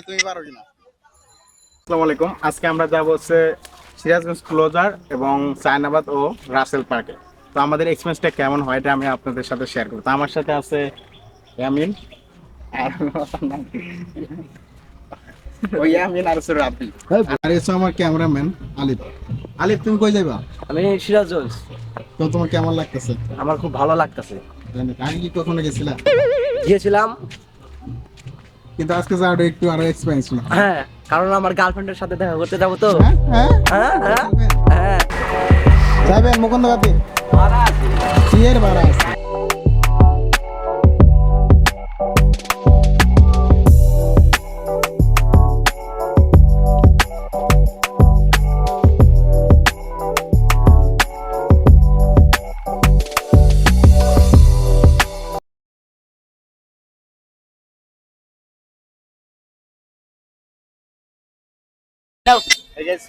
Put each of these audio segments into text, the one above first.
তুমি পারো কিনা? আসসালামু আলাইকুম। আজকে আমরা যাবো হচ্ছে সিরাজগঞ্জ ক্লোজার এবং চায়নাবাদ ও রাসেল পার্কে। তো আমাদের এক্সপিরিয়েন্সটা কেমন হয় এটা আমি আপনাদের সাথে শেয়ার করবো। তো আমার সাথে আছে ইয়ামিন আর ওই ইয়ামিন আর হচ্ছে রাব্বি আর হচ্ছে আমার ক্যামেরাম্যান আলিফ। আলিফ তুমি কই যাইবা? আমি সিরাজগঞ্জ। তো তোমার কেমন লাগতেছে? আমার খুব ভালো লাগতেছে। আগে কি কখনো গেছিলা? গিয়েছিলাম, কিন্তু আজকে যাওয়াটা একটু আরো এক্সপেরিয়েন্স না। হ্যাঁ, কারণ আমার গার্লফ্রেন্ডের সাথে দেখা করতে যাবো তো। হ্যাঁ হ্যাঁ হ্যাঁ হ্যাঁ যাবেন মুকুন্দবাদী সিয়ের ভাড়া আছে।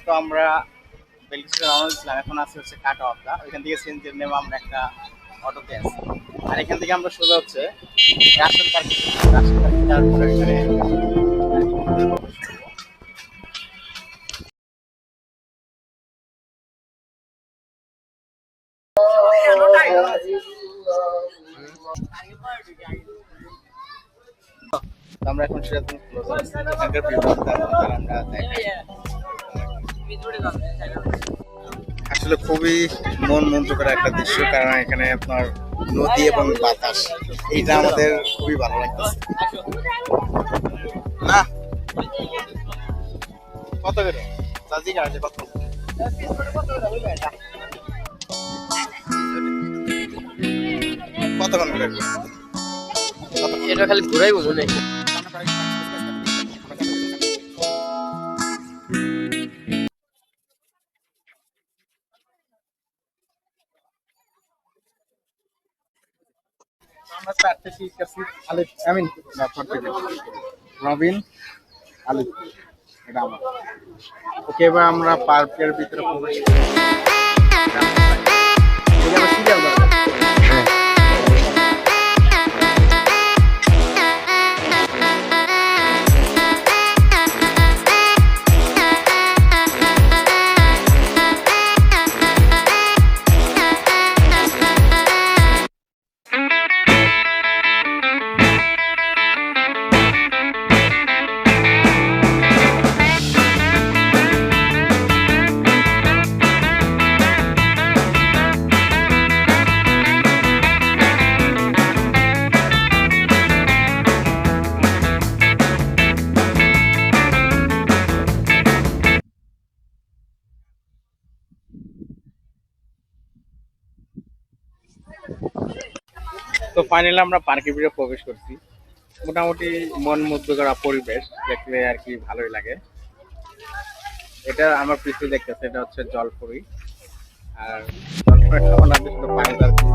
তো আমরা এখন আছি হচ্ছে কাটোয়াটা, ওইখান থেকে সিএনজি নেমে আমরা একটা অটোতে আছি। আর এখান থেকে আমরা সোজা হচ্ছে রাসেল পার্কে, রাসেল পার্কে তারপরে এখানে আমরা এখন এখানকার আমরা আসলে খুবই মন মুগ্ধকর একটা দৃশ্য, কারণ এখানে আপনার নদী এবং বাতাস, এইটা আমাদের খুবই ভালো লাগতেছে। না কত করে চার্জি কাটে কত? কতক্ষণ করে এটা খালি ঘুরাই মনে নেই। আমরা চারটে সিট কাছি। আলিফ আমিন রবিন আলিফ, এটা আমার। ওকে, এবার আমরা পার্কের ভিতরে প্রবেশ তো ফাইনালি আমরা পার্কের ভিতরে প্রবেশ করছি। মোটামুটি মন মুগ্ধকর পরিবেশ, দেখলে আর কি ভালোই লাগে। এটা আমার পিছনে দেখতেছে, এটা হচ্ছে জলপুরি। আর জলপুরের খাবার আপনি শুধু পানি আর কি।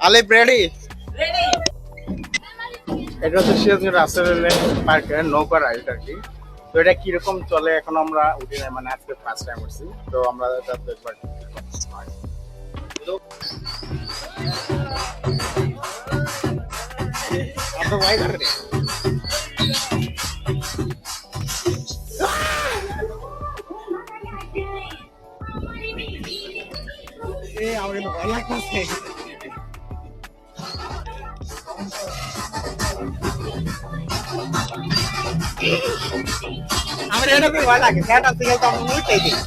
আলিফ রেডি? এটা হচ্ছে সিরাজগঞ্জ রাসেল পার্কের নৌকা রাইড আর কি। তো এটা কিরকম চলে এখন আমরা উঠি নাই, মানে আজকে ফার্স্ট টাইম উঠছি। তো আমরা একবার আমার কিন্তু ভয় লাগতেছে। আমার এটা ভয় লাগে, সেটা থেকে তো আমি উঠতেই দিই।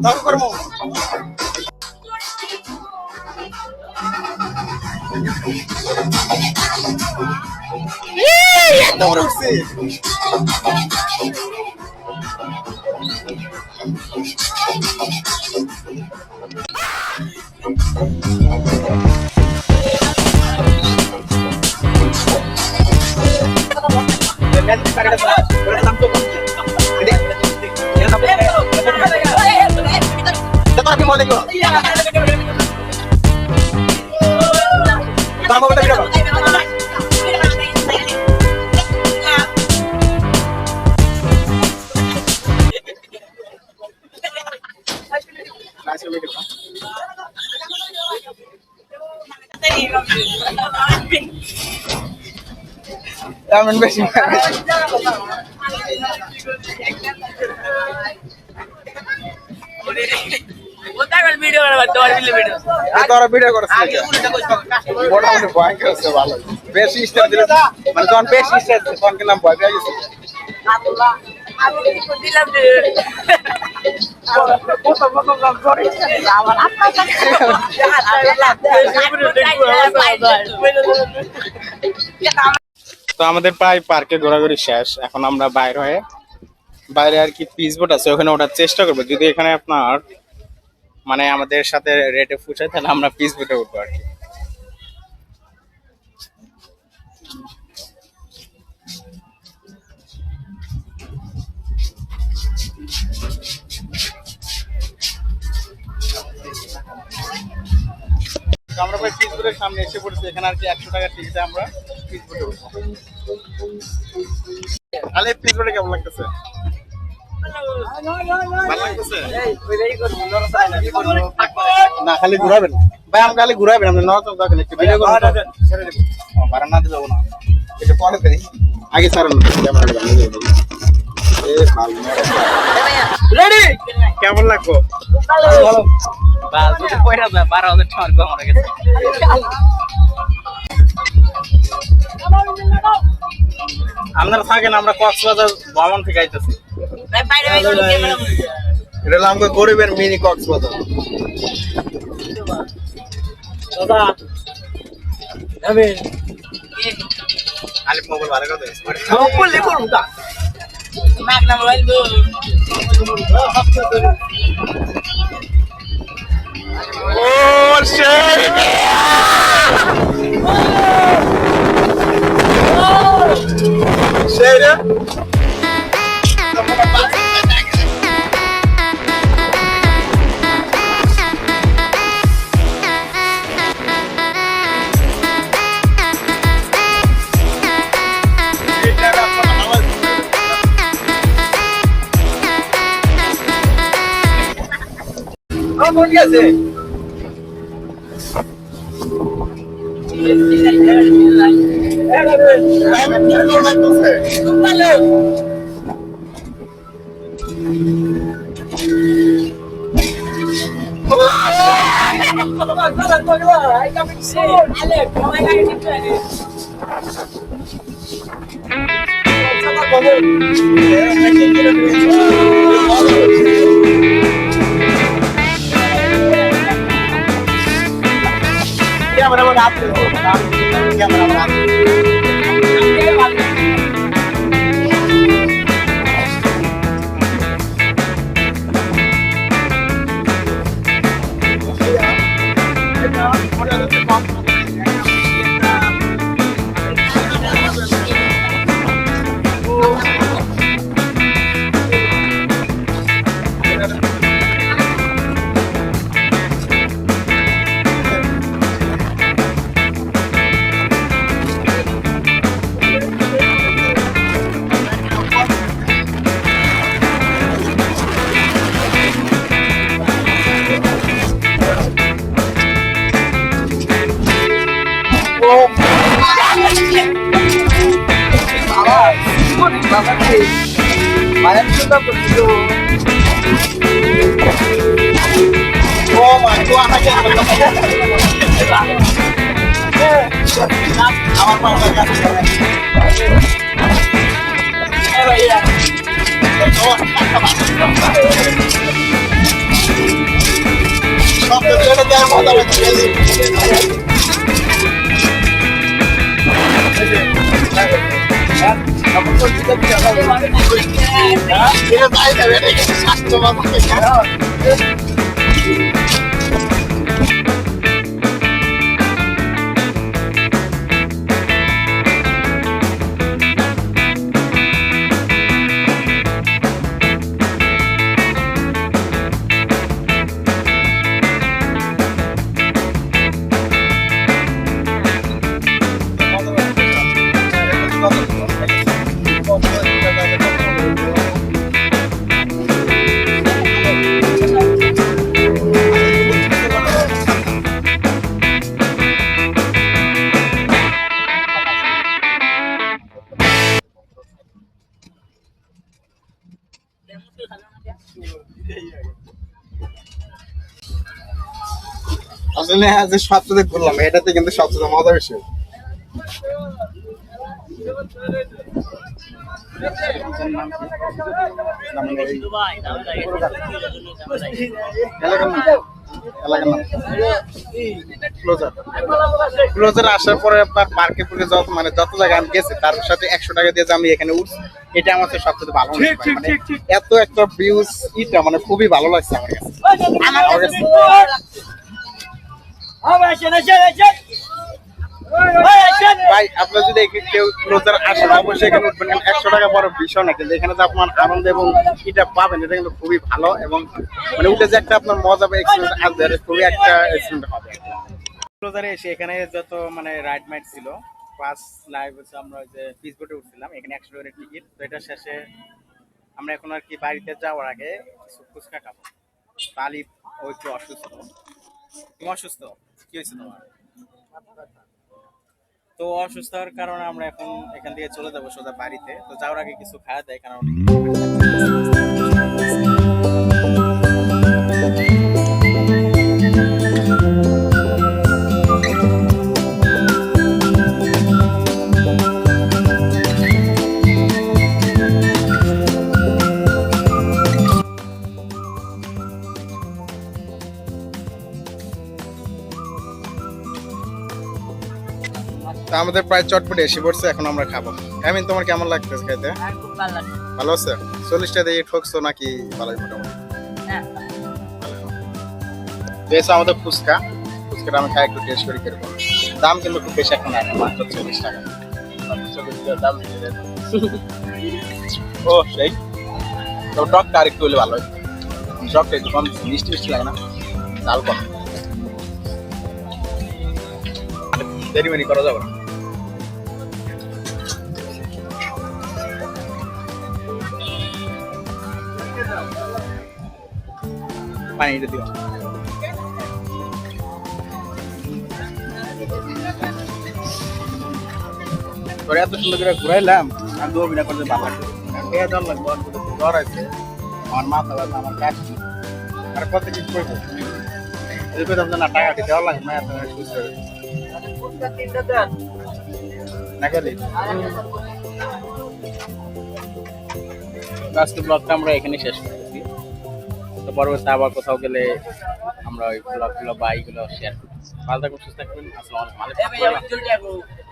তারপর করবো এত বড় উঠছে Ramen beshi. ওটার ভিডিও বানাবো তোর ভিডিও তোরা ভিডিও করছিস মোটামুটি ভয় করছে ভালো বেশি স্টার দিলে মানে যখন বেশি স্টার তখন কিন্তু ভয় পেয়ে গেছে আল্লাহ আমি দিলাম রে তো আমাদের প্রায় পার্কে ঘোরাঘুরি শেষ এখন আমরা বাইরে আর কি পিস বোট আছে ওখানে ওঠার চেষ্টা করবো যদি এখানে আপনার মানে আমাদের সাথে রেটে পুষায় তাহলে আমরা পিস বোটে উঠবো আর কি আমরা প্রায় পিস বোটের সামনে এসে পড়েছি এখানে আর কি 100 টাকার টিকিটে আমরা পিস বোটে উঠবো আলে পিস বোটে কেমন লাগতেছে ভালো লাগতেছে না খালি ঘুরাবেন ভাই আমি খালি ঘুরাবেন আপনি নরম দেখেন একটু ভিডিও করুন ছেড়ে দেব বারান না দিলে না এটা পরে দেই আগে ছাড়ুন ক্যামেরাটা বানিয়ে দেব এ ভালো রেডি কেমন লাগলো ভালো বাস যদি পয়সা না 12000 টাকা কম হয়ে গেছে আপনারা থাকেন আমরা কক্সবাজার ভ্রমণ থেকে আইতেছি বাইরে এটা হলো আমাদের গরিবের মিনি কক্সবাজার দাদা আমি আলিফ মোবাইল ভালো কথা স্মার্ট বললে করুন কা Magna mobile go O sheet Şeyde. Kamu gelse. Malam sudah begitu. Oh my god, aja. Awal mau enggak sekarang. Iya. Oh, সব তো এটা দেওয়ার মতো হবে এটা তাই যাবে এটা কিন্তু স্বাস্থ্যবান আসলে যে সবচেয়ে করলাম এটাতে কিন্তু সবচেয়ে মজা বেশি ক্লোজার আসার পরে আপনার পার্কে পুরে যত মানে যত জায়গায় আমি গেছি তার সাথে 100 টাকা দিয়ে যে আমি এখানে উঠছি এটা আমার কাছে সবচেয়ে ভালো লাগছে মানে এত একটা ভিউজ এটা মানে খুবই ভালো লাগছে আমার কাছে ভাই আপনার যদি কেউ ক্লোজার আসেন অবশ্যই এখানে উঠবেন 100 টাকা বড় বিষয় না কিন্তু এখানে যে আপনার আনন্দ এবং এটা পাবেন এটা কিন্তু খুবই ভালো এবং মানে উঠে যে একটা আপনার মজা বা এক্সপিরিয়েন্স আসবে খুবই একটা এক্সপিরিয়েন্স হবে ক্লোজারে এসে এখানে যত মানে রাইড মাইড ছিল ফার্স্ট লাইভ হচ্ছে আমরা ওই যে পিসবোটে উঠছিলাম এখানে 100 টাকার টিকিট তো এটা শেষে আমরা এখন আর কি বাড়িতে যাওয়ার আগে কিছু ফুচকা খাবো তালিব ও একটু অসুস্থ তুমি অসুস্থ কি হয়েছে তোমার তো অসুস্থ হওয়ার কারণে আমরা এখন এখান থেকে চলে যাবো সোজা বাড়িতে তো যাওয়ার আগে কিছু খাওয়া দেয় কারণ আমাদের প্রায় চটপটে এসে পড়ছে এখন আমরা খাবো এমন তোমার কেমন লাগতেছে খাইতে খুব ভালো লাগে। ভালো আছে 40টা দিয়ে ঠকছো নাকি ভালোই মোটামুটি হ্যাঁ। বেশ আমাদের ফুচকা ফুচকাটা আমি খাই একটু টেস্ট করি কিরকম দাম কিন্তু খুব বেশি এখন না মাত্র 40 টাকা ও সেই তো টকটা আর একটু হলে ভালো হয় টকটা একটু কম মিষ্টি মিষ্টি লাগে না ঝাল কম দেরি করা যাবে না পানি এটা দিও তোর এত সুন্দর করে ঘুরাইলাম আর দু অভিনয় করতে ভালো লাগছে জ্বর লাগবে জ্বর আছে আমার মাথা ব্যথা আমার কাজ আর কত কিছু করবো এদিকে না টাকা দেওয়া লাগবে না এত সুস্থ আজকে ব্লগটা আমরা এখানে শেষ করতেছি তো পরবর্তী আবার কোথাও গেলে আমরা ওই ব্লগগুলো বা এইগুলো শেয়ার করতেছি ভালো থাকবেন সুস্থ থাকবেন আসসালামু আলাইকুম